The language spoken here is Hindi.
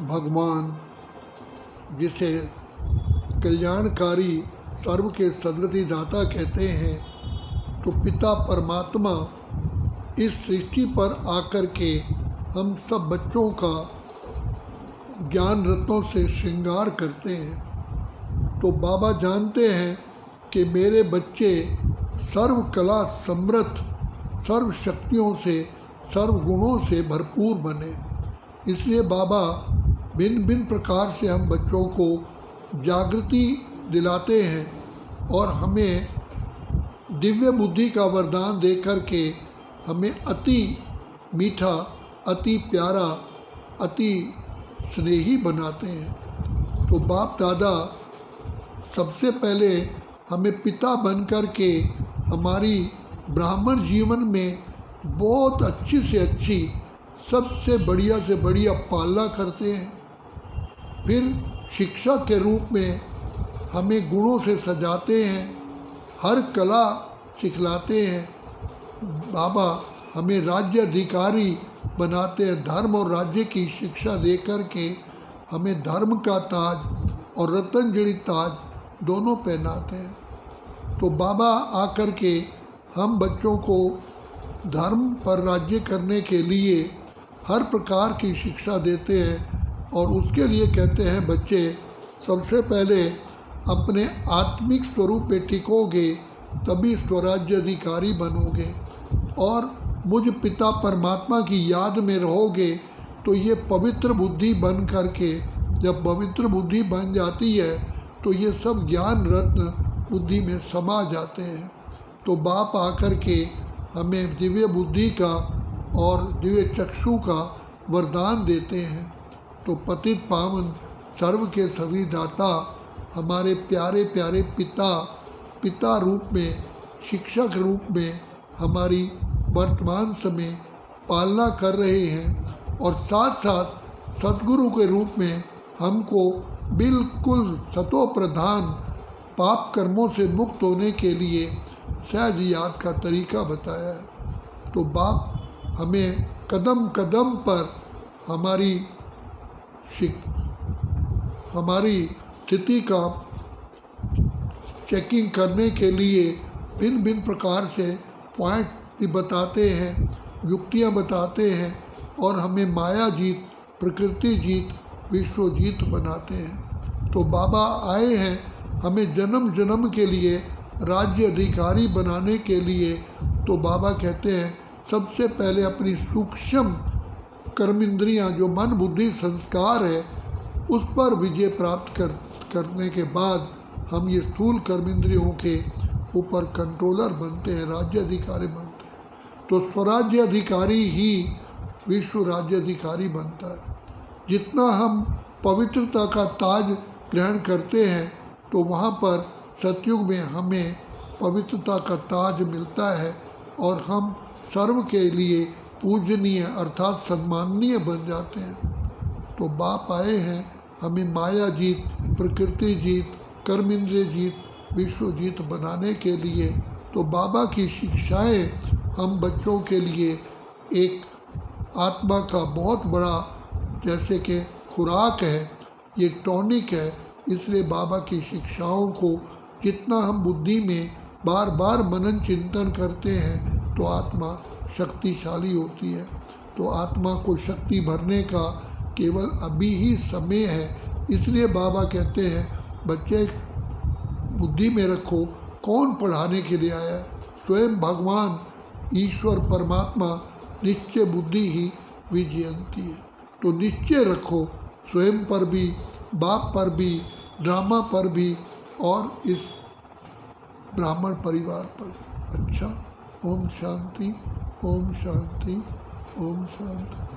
भगवान जिसे कल्याणकारी सर्व के सद्गति दाता कहते हैं, तो पिता परमात्मा इस सृष्टि पर आकर के हम सब बच्चों का ज्ञान रत्नों से श्रृंगार करते हैं। तो बाबा जानते हैं कि मेरे बच्चे सर्व कला समृद्ध, सर्व शक्तियों से, सर्व गुणों से भरपूर बने। इसलिए बाबा भिन्न भिन्न प्रकार से हम बच्चों को जागृति दिलाते हैं और हमें दिव्य बुद्धि का वरदान दे कर के हमें अति मीठा, अति प्यारा, अति स्नेही बनाते हैं। तो बाप दादा सबसे पहले हमें पिता बन कर के हमारी ब्राह्मण जीवन में बहुत अच्छी से अच्छी, सबसे बढ़िया से बढ़िया पालना करते हैं। फिर शिक्षक के रूप में हमें गुणों से सजाते हैं, हर कला सिखलाते हैं। बाबा हमें राज्य अधिकारी बनाते हैं, धर्म और राज्य की शिक्षा दे कर के हमें धर्म का ताज और रतन जड़ित ताज दोनों पहनाते हैं। तो बाबा आकर के हम बच्चों को धर्म पर राज्य करने के लिए हर प्रकार की शिक्षा देते हैं और उसके लिए कहते हैं बच्चे सबसे पहले अपने आत्मिक स्वरूप में टिकोगे तभी स्वराज्य अधिकारी बनोगे और मुझ पिता परमात्मा की याद में रहोगे तो ये पवित्र बुद्धि बन करके, जब पवित्र बुद्धि बन जाती है तो ये सब ज्ञान रत्न बुद्धि में समा जाते हैं। तो बाप आकर के हमें दिव्य बुद्धि का और दिव्य चक्षु का वरदान देते हैं। तो पतित पावन सर्व के सभी दाता हमारे प्यारे प्यारे पिता रूप में, शिक्षक रूप में हमारी वर्तमान समय पालना कर रहे हैं और साथ साथ सद्गुरु के रूप में हमको बिल्कुल सतो प्रधान पाप कर्मों से मुक्त होने के लिए सहज याद का तरीका बताया है। तो बाप हमें कदम कदम पर हमारी स्थिति का चेकिंग करने के लिए भिन्न भिन्न प्रकार से पॉइंट भी बताते हैं, युक्तियाँ बताते हैं और हमें माया जीत, प्रकृति जीत, विश्व जीत बनाते हैं। तो बाबा आए हैं हमें जन्म जन्म के लिए राज्य अधिकारी बनाने के लिए। तो बाबा कहते हैं सबसे पहले अपनी सूक्ष्म कर्मेंद्रियाँ जो मन बुद्धि संस्कार है उस पर विजय प्राप्त करने के बाद हम ये स्थूल कर्मेंद्रियों के ऊपर कंट्रोलर बनते हैं, राज्य अधिकारी बनते हैं। तो स्वराज्य अधिकारी ही विश्व राज्य अधिकारी बनता है। जितना हम पवित्रता का ताज ग्रहण करते हैं तो वहाँ पर सतयुग में हमें पवित्रता का ताज मिलता है और हम सर्व के लिए पूजनीय अर्थात सम्माननीय बन जाते हैं। तो बाप आए हैं हमें माया जीत, प्रकृति जीत, कर्म इंद्रिय जीत, विश्व जीत बनाने के लिए। तो बाबा की शिक्षाएं हम बच्चों के लिए एक आत्मा का बहुत बड़ा जैसे कि खुराक है, ये टॉनिक है। इसलिए बाबा की शिक्षाओं को जितना हम बुद्धि में बार बार मनन चिंतन करते हैं तो आत्मा शक्तिशाली होती है। तो आत्मा को शक्ति भरने का केवल अभी ही समय है। इसलिए बाबा कहते हैं बच्चे बुद्धि में रखो कौन पढ़ाने के लिए आया है, स्वयं भगवान ईश्वर परमात्मा निश्चय बुद्धि ही विजयंती है। तो निश्चय रखो स्वयं पर भी, बाप पर भी, ड्रामा पर भी और इस ब्राह्मण परिवार पर। अच्छा, ओम शांति, ओम शांति, ओम शांति।